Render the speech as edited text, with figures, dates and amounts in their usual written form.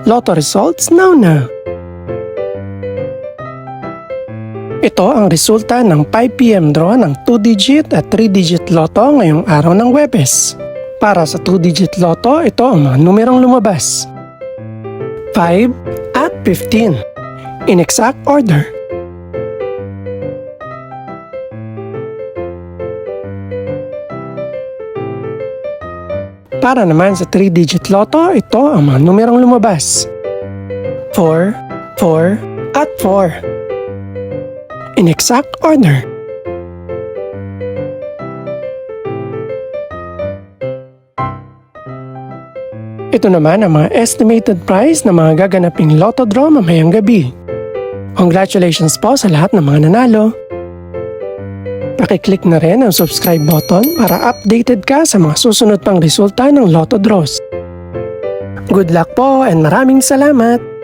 Lotto results now. Ito ang resulta ng 5 PM draw ng 2-digit at 3-digit lotto ngayong araw ng Huwebes. Para sa 2-digit lotto, ito ang mga numerong lumabas. 5 at 15. In exact order. Para naman sa 3-digit lotto, ito ang mga numerong lumabas. 4, 4, at 4. In exact order. Ito naman ang mga estimated price ng mga gaganaping lotto draw mamayang gabi. Congratulations po sa lahat ng mga nanalo. Pakiclick na rin ang subscribe button para updated ka sa mga susunod pang resulta ng lotto draws. Good luck po and maraming salamat!